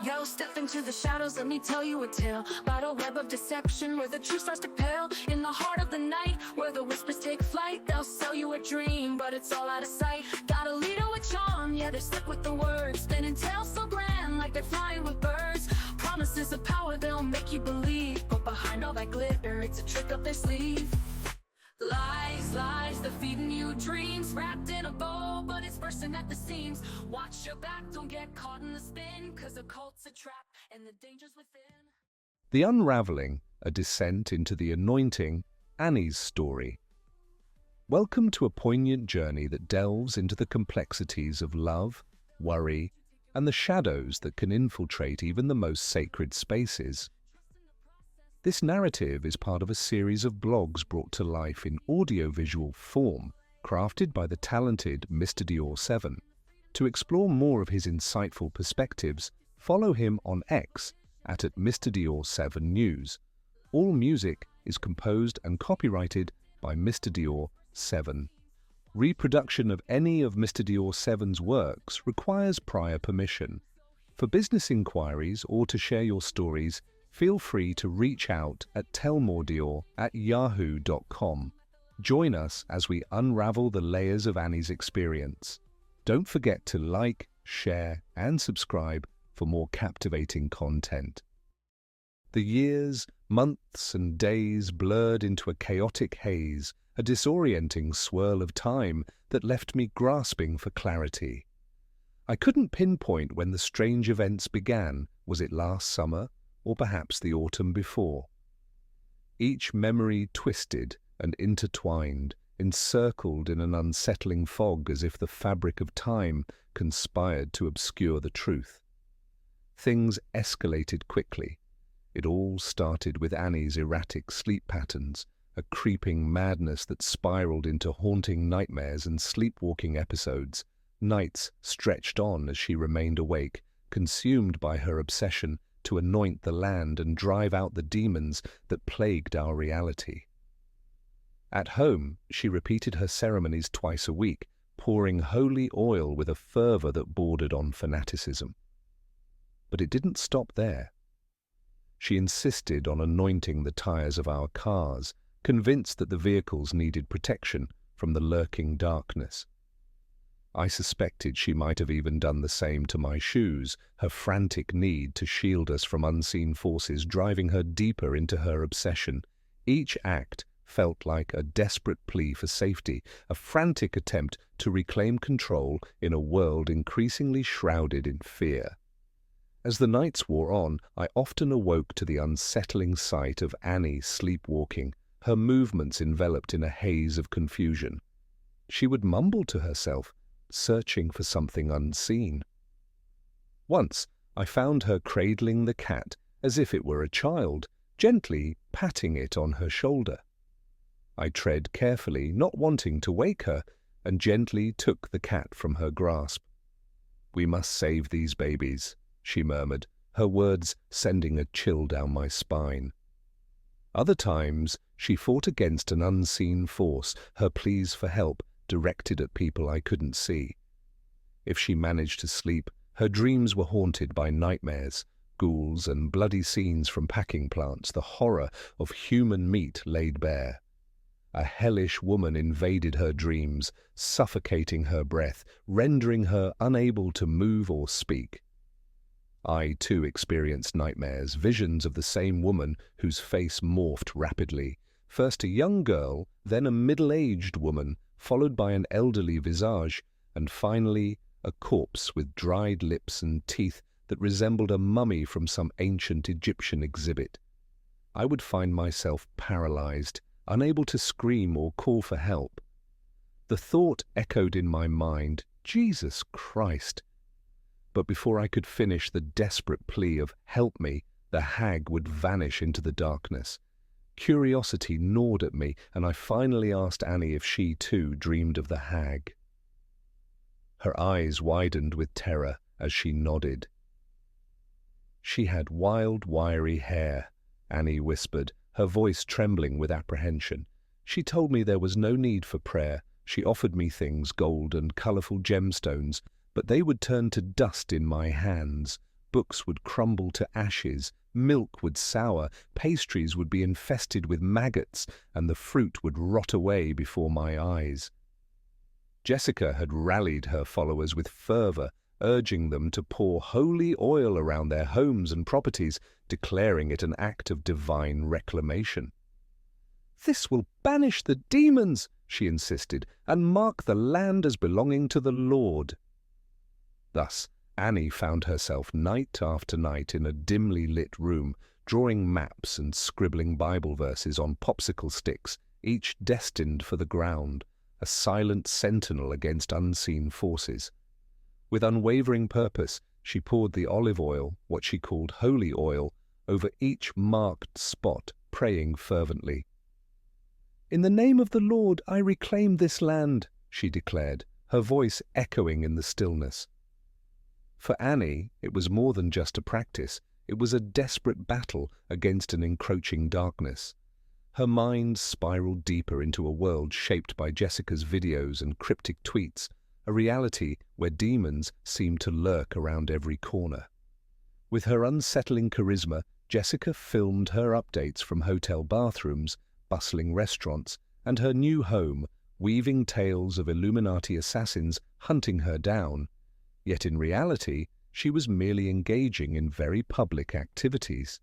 Yo, step into the shadows, let me tell you a tale about a web of deception where the truth starts to pale. In the heart of the night, where the whispers take flight, they'll sell you a dream, but it's all out of sight. Got a leader with charm, yeah, they're stuck with the words, spinning tales so grand, like they're flying with birds. Promises of power, they'll make you believe, but behind all that glitter, it's a trick up their sleeve. Lies, lies, they're feeding you dreams, wrapped in a bow, but it's bursting at the seams. Watch your back, don't get caught in the spin, cause the cult's a trap, and the danger's within. The Unraveling, a descent into the anointing, Annie's story. Welcome to a poignant journey that delves into the complexities of love, worry, and the shadows that can infiltrate even the most sacred spaces. This narrative is part of a series of blogs brought to life in audiovisual form, crafted by the talented Mr. Dior 7. To explore more of his insightful perspectives, follow him on X at Mr. Dior 7 News. All music is composed and copyrighted by Mr. Dior 7. Reproduction of any of Mr. Dior 7's works requires prior permission. For business inquiries or to share your stories, feel free to reach out at tellmoredior@yahoo.com. Join us as we unravel the layers of Annie's experience. Don't forget to like, share, and subscribe for more captivating content. The years, months, and days blurred into a chaotic haze, a disorienting swirl of time that left me grasping for clarity. I couldn't pinpoint when the strange events began. Was it last summer? Or perhaps the autumn before. Each memory twisted and intertwined, encircled in an unsettling fog as if the fabric of time conspired to obscure the truth. Things escalated quickly. It all started with Annie's erratic sleep patterns, a creeping madness that spiraled into haunting nightmares and sleepwalking episodes. Nights stretched on as she remained awake, consumed by her obsession to anoint the land and drive out the demons that plagued our reality. At home, she repeated her ceremonies twice a week, pouring holy oil with a fervor that bordered on fanaticism. But it didn't stop there. She insisted on anointing the tires of our cars, convinced that the vehicles needed protection from the lurking darkness. I suspected she might have even done the same to my shoes, her frantic need to shield us from unseen forces driving her deeper into her obsession. Each act felt like a desperate plea for safety, a frantic attempt to reclaim control in a world increasingly shrouded in fear. As the nights wore on, I often awoke to the unsettling sight of Annie sleepwalking, her movements enveloped in a haze of confusion. She would mumble to herself, searching for something unseen. Once, I found her cradling the cat as if it were a child, gently patting it on her shoulder. I tread carefully, not wanting to wake her, and gently took the cat from her grasp. "We must save these babies," she murmured, her words sending a chill down my spine. Other times, she fought against an unseen force, her pleas for help directed at people I couldn't see. If she managed to sleep, her dreams were haunted by nightmares, ghouls, and bloody scenes from packing plants, the horror of human meat laid bare. A hellish woman invaded her dreams, suffocating her breath, rendering her unable to move or speak. I, too, experienced nightmares, visions of the same woman whose face morphed rapidly. First a young girl, then a middle-aged woman, followed by an elderly visage, and finally a corpse with dried lips and teeth that resembled a mummy from some ancient Egyptian exhibit. I would find myself paralyzed, unable to scream or call for help. The thought echoed in my mind, "Jesus Christ!" But before I could finish the desperate plea of "help me," the hag would vanish into the darkness. Curiosity gnawed at me, and I finally asked Annie if she too dreamed of the hag. Her eyes widened with terror as she nodded. "She had wild, wiry hair," Annie whispered, her voice trembling with apprehension. "She told me there was no need for prayer. She offered me things, gold and colorful gemstones, but they would turn to dust in my hands. books would crumble to ashes, milk would sour, pastries would be infested with maggots, and the fruit would rot away before my eyes. Jessica had rallied her followers with fervor, urging them to pour holy oil around their homes and properties, declaring it an act of divine reclamation. "This will banish the demons," she insisted, "and mark the land as belonging to the Lord." Thus, Annie found herself night after night in a dimly lit room, drawing maps and scribbling Bible verses on popsicle sticks, each destined for the ground, a silent sentinel against unseen forces. With unwavering purpose, she poured the olive oil, what she called holy oil, over each marked spot, praying fervently. "In the name of the Lord, I reclaim this land," she declared, her voice echoing in the stillness. For Annie, it was more than just a practice. It was a desperate battle against an encroaching darkness. Her mind spiraled deeper into a world shaped by Jessica's videos and cryptic tweets, a reality where demons seemed to lurk around every corner. With her unsettling charisma, Jessica filmed her updates from hotel bathrooms, bustling restaurants, and her new home, weaving tales of Illuminati assassins hunting her down. Yet in reality, she was merely engaging in very public activities.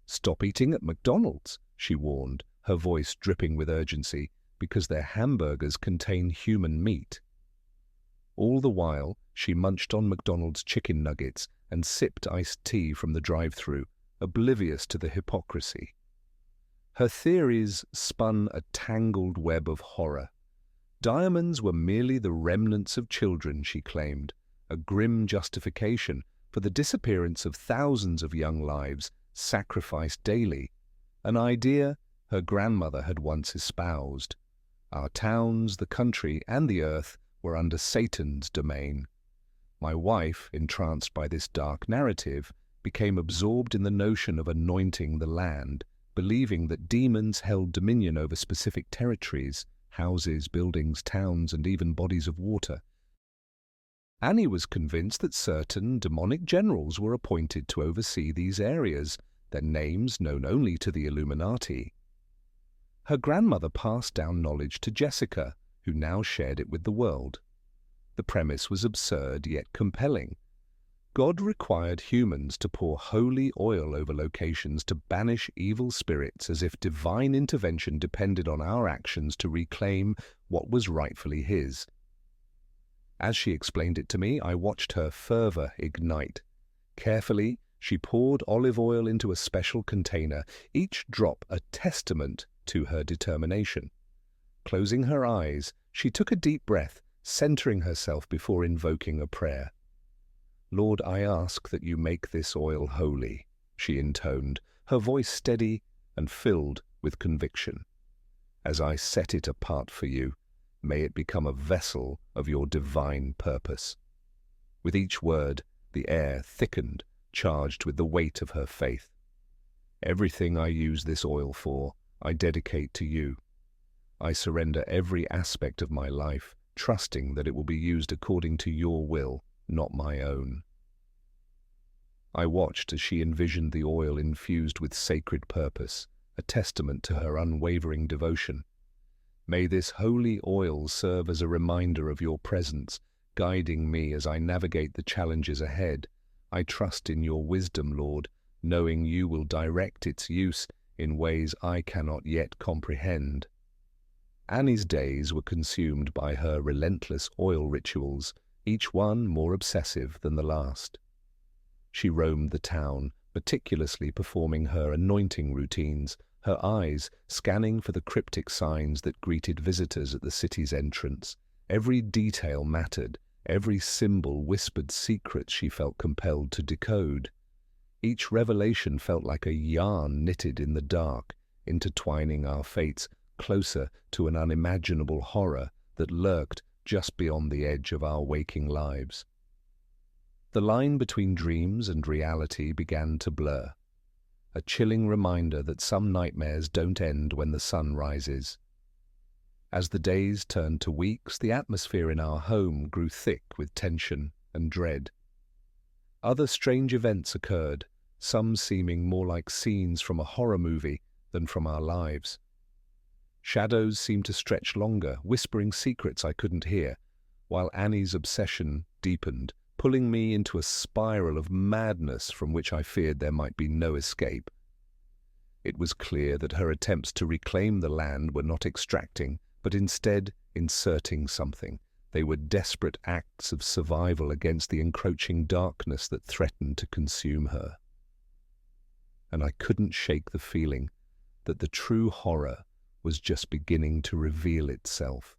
"Stop eating at McDonald's," she warned, her voice dripping with urgency, because their hamburgers contain human meat. All the while, she munched on McDonald's chicken nuggets and sipped iced tea from the drive-thru, oblivious to the hypocrisy. Her theories spun a tangled web of horror. Diamonds were merely the remnants of children, she claimed, a grim justification for the disappearance of thousands of young lives sacrificed daily, an idea her grandmother had once espoused. Our towns, the country, and the earth were under Satan's domain. My wife, entranced by this dark narrative, became absorbed in the notion of anointing the land, believing that demons held dominion over specific territories, houses, buildings, towns, and even bodies of water. Annie was convinced that certain demonic generals were appointed to oversee these areas, their names known only to the Illuminati. Her grandmother passed down knowledge to Jessica, who now shared it with the world. The premise was absurd yet compelling. God required humans to pour holy oil over locations to banish evil spirits, as if divine intervention depended on our actions to reclaim what was rightfully His. As she explained it to me, I watched her fervor ignite. Carefully, she poured olive oil into a special container, each drop a testament to her determination. Closing her eyes, she took a deep breath, centering herself before invoking a prayer. "Lord, I ask that you make this oil holy," she intoned, her voice steady and filled with conviction. "As I set it apart for you, may it become a vessel of your divine purpose." With each word, the air thickened, charged with the weight of her faith. "Everything I use this oil for, I dedicate to you. I surrender every aspect of my life, trusting that it will be used according to your will, not my own." I watched as she envisioned the oil infused with sacred purpose, a testament to her unwavering devotion. "May this holy oil serve as a reminder of your presence, guiding me as I navigate the challenges ahead. I trust in your wisdom, Lord, knowing you will direct its use in ways I cannot yet comprehend." Annie's days were consumed by her relentless oil rituals, each one more obsessive than the last. She roamed the town, meticulously performing her anointing routines, her eyes scanning for the cryptic signs that greeted visitors at the city's entrance. Every detail mattered, every symbol whispered secrets she felt compelled to decode. Each revelation felt like a yarn knitted in the dark, intertwining our fates closer to an unimaginable horror that lurked just beyond the edge of our waking lives. The line between dreams and reality began to blur, a chilling reminder that some nightmares don't end when the sun rises. As the days turned to weeks, the atmosphere in our home grew thick with tension and dread. Other strange events occurred, some seeming more like scenes from a horror movie than from our lives. Shadows seemed to stretch longer, whispering secrets I couldn't hear, while Annie's obsession deepened, pulling me into a spiral of madness from which I feared there might be no escape. It was clear that her attempts to reclaim the land were not extracting, but instead inserting something. They were desperate acts of survival against the encroaching darkness that threatened to consume her. And I couldn't shake the feeling that the true horror was just beginning to reveal itself.